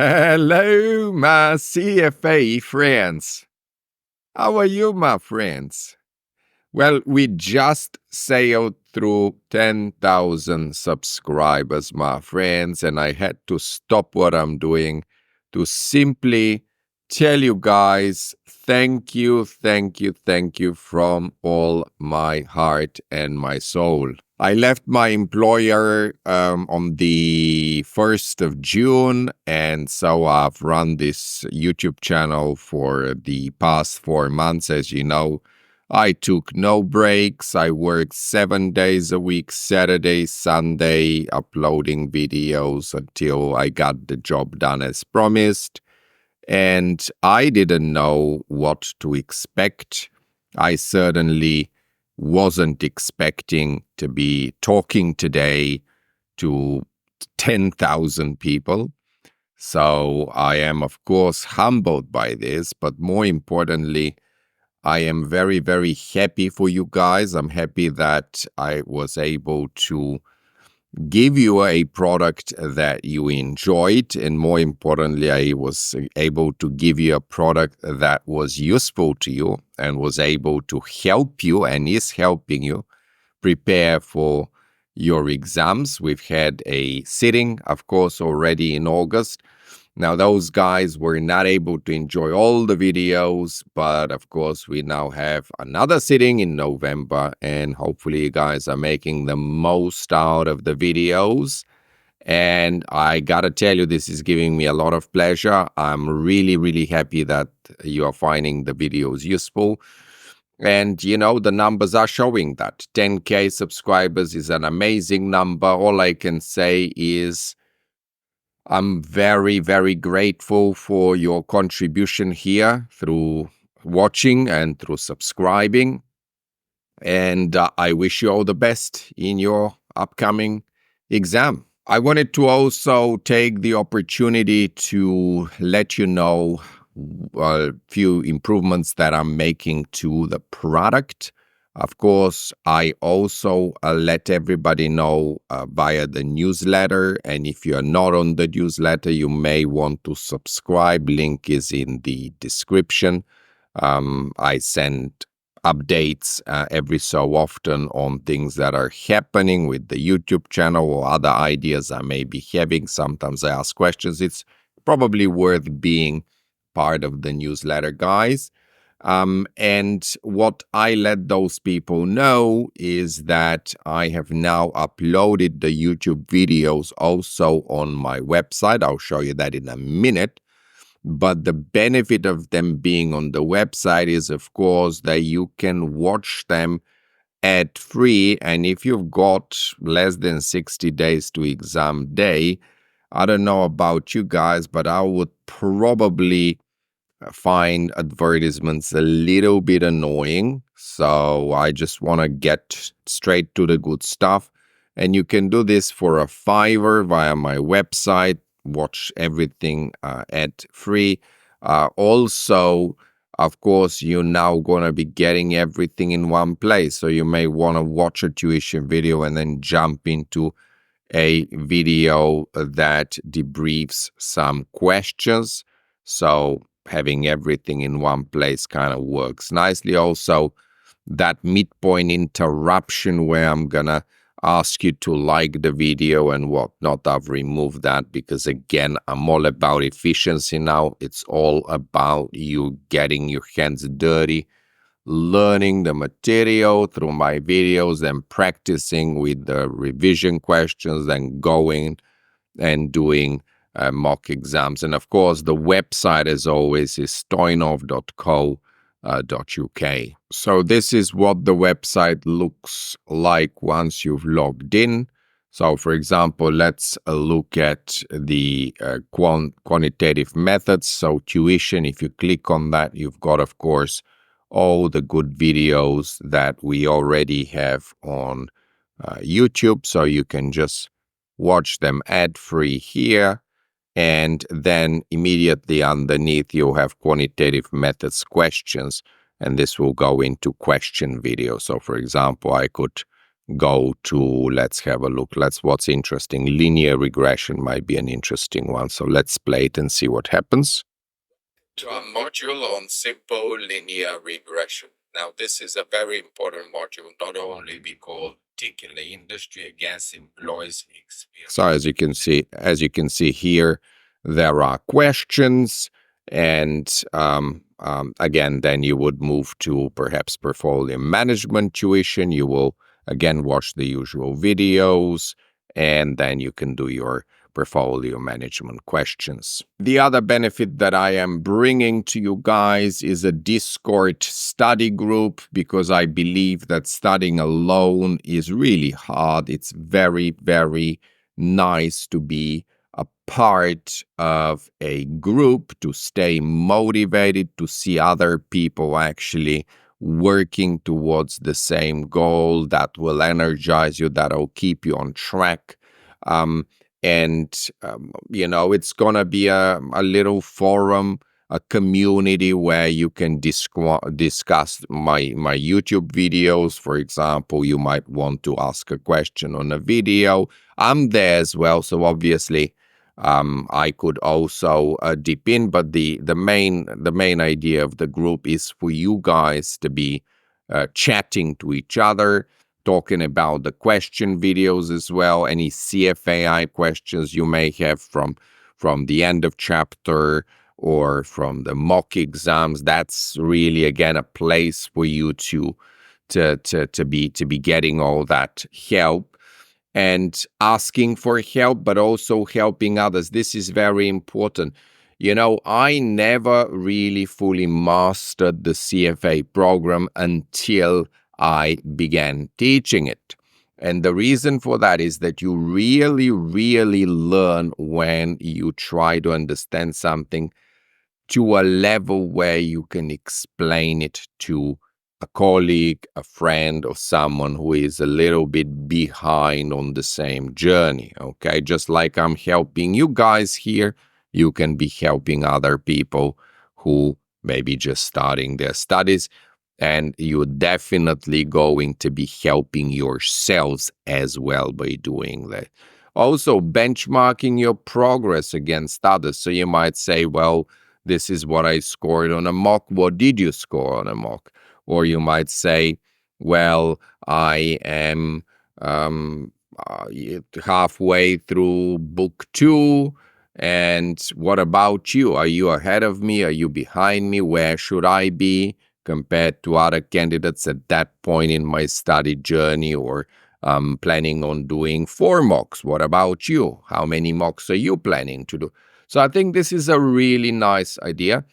Hello, my CFA friends. How are you, my friends? Well, we just sailed through 10,000 subscribers, my friends, and I had to stop what I'm doing to simply tell you guys thank you, thank you, thank you from all my heart and my soul. I left my employer on the 1st of June, and so I've run this YouTube channel for the past 4 months. As you know, I took no breaks. I worked 7 days a week, Saturday, Sunday, uploading videos until I got the job done as promised. And I didn't know what to expect. I certainly wasn't expecting to be talking today to 10,000 people. So I am, of course, humbled by this, but more importantly, I am very, very happy for you guys. I'm happy that I was able to give you a product that you enjoyed, and more importantly, I was able to give you a product that was useful to you and was able to help you and is helping you prepare for your exams. We've had a sitting, of course, already in August. Now, those guys were not able to enjoy all the videos, but of course, we now have another sitting in November, and hopefully you guys are making the most out of the videos. And I gotta tell you, this is giving me a lot of pleasure. I'm really, really happy that you are finding the videos useful. And, you know, the numbers are showing that 10K subscribers is an amazing number. All I can say is I'm very, very grateful for your contribution here through watching and through subscribing. And I wish you all the best in your upcoming exam. I wanted to also take the opportunity to let you know a few improvements that I'm making to the product. Of course, I also let everybody know via the newsletter. And if you're not on the newsletter, you may want to subscribe. Link is in the description. I send updates every so often on things that are happening with the YouTube channel or other ideas I may be having. Sometimes I ask questions. It's probably worth being part of the newsletter, guys. And what I let those people know is that I have now uploaded the YouTube videos also on my website. I'll show you that in a minute. But the benefit of them being on the website is, of course, that you can watch them ad-free. And if you've got less than 60 days to exam day, I don't know about you guys, but I would probably find advertisements a little bit annoying. So I just want to get straight to the good stuff. And you can do this for a $5 via my website. Watch everything ad-free. Also, of course, you're now going to be getting everything in one place. So you may want to watch a tuition video and then jump into a video that debriefs some questions. So having everything in one place kind of works nicely. Also, that midpoint interruption where I'm gonna ask you to like the video and whatnot, I've removed that because, again, I'm all about efficiency now. It's all about you getting your hands dirty, learning the material through my videos and practicing with the revision questions, then going and doing mock exams. And of course, the website, as always, is stoinov.co.uk. So this is what the website looks like once you've logged in. So, for example, let's look at the quantitative methods. So tuition, if you click on that, you've got, of course, all the good videos that we already have on YouTube. So you can just watch them ad-free here. And then immediately underneath, you have quantitative methods questions, and this will go into question video. So, for example, I could go to, let's have a look. What's interesting. Linear regression might be an interesting one. So let's play it and see what happens. To a module on simple linear regression. Now, this is a very important module, not only because in the industry against employees experience. So as you can see here, there are questions, and again, then you would move to perhaps portfolio management tuition. You will again watch the usual videos, and then you can do your portfolio management questions. The other benefit that I am bringing to you guys is a Discord study group, because I believe that studying alone is really hard. It's very, very nice to be a part of a group, to stay motivated, to see other people actually working towards the same goal. That will energize you, that'll keep you on track. It's gonna be a little forum, a community where you can discuss my YouTube videos. For example, you might want to ask a question on a video. I'm there as well, so obviously I could also dip in. But the main idea of the group is for you guys to be chatting to each other, talking about the question videos as well, any CFAI questions you may have from the end of chapter or from the mock exams. That's really, again, a place for you to be getting all that help and asking for help, but also helping others. This is very important. I never really fully mastered the CFA program until I began teaching it. And the reason for that is that you really, really learn when you try to understand something to a level where you can explain it to a colleague, a friend, or someone who is a little bit behind on the same journey. Okay, just like I'm helping you guys here, you can be helping other people who may be just starting their studies, and you're definitely going to be helping yourselves as well by doing that. Also, benchmarking your progress against others. So you might say, well, this is what I scored on a mock. What did you score on a mock? Or you might say, well, I am halfway through book 2. And what about you? Are you ahead of me? Are you behind me? Where should I be compared to other candidates at that point in my study journey? Or planning on doing 4 mocks. What about you? How many mocks are you planning to do? So I think this is a really nice idea.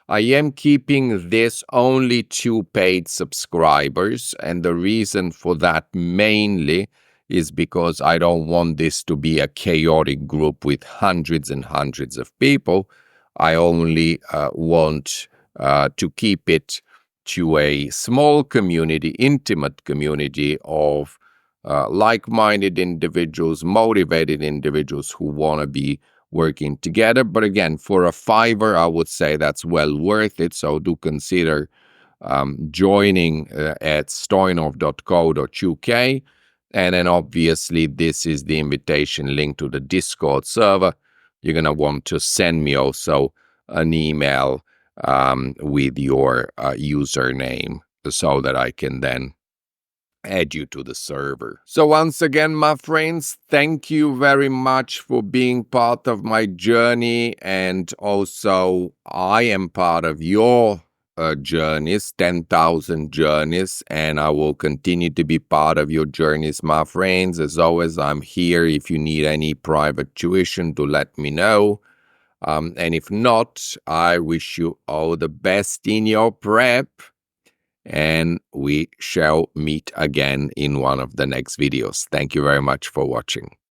I am keeping this only to paid subscribers, and the reason for that mainly is because I don't want this to be a chaotic group with hundreds and hundreds of people. I only want to keep it to a small community, intimate community of like-minded individuals, motivated individuals who want to be working together. But again, for a $5, I would say that's well worth it. So do consider joining at stoinov.co.uk. And then obviously this is the invitation link to the Discord server. You're going to want to send me also an email with your username so that I can then add you to the server. So once again, my friends, thank you very much for being part of my journey, and also I am part of your journeys, 10,000 journeys, and I will continue to be part of your journeys, my friends. As always, I'm here. If you need any private tuition, to let me know. And if not, I wish you all the best in your prep, and we shall meet again in one of the next videos. Thank you very much for watching.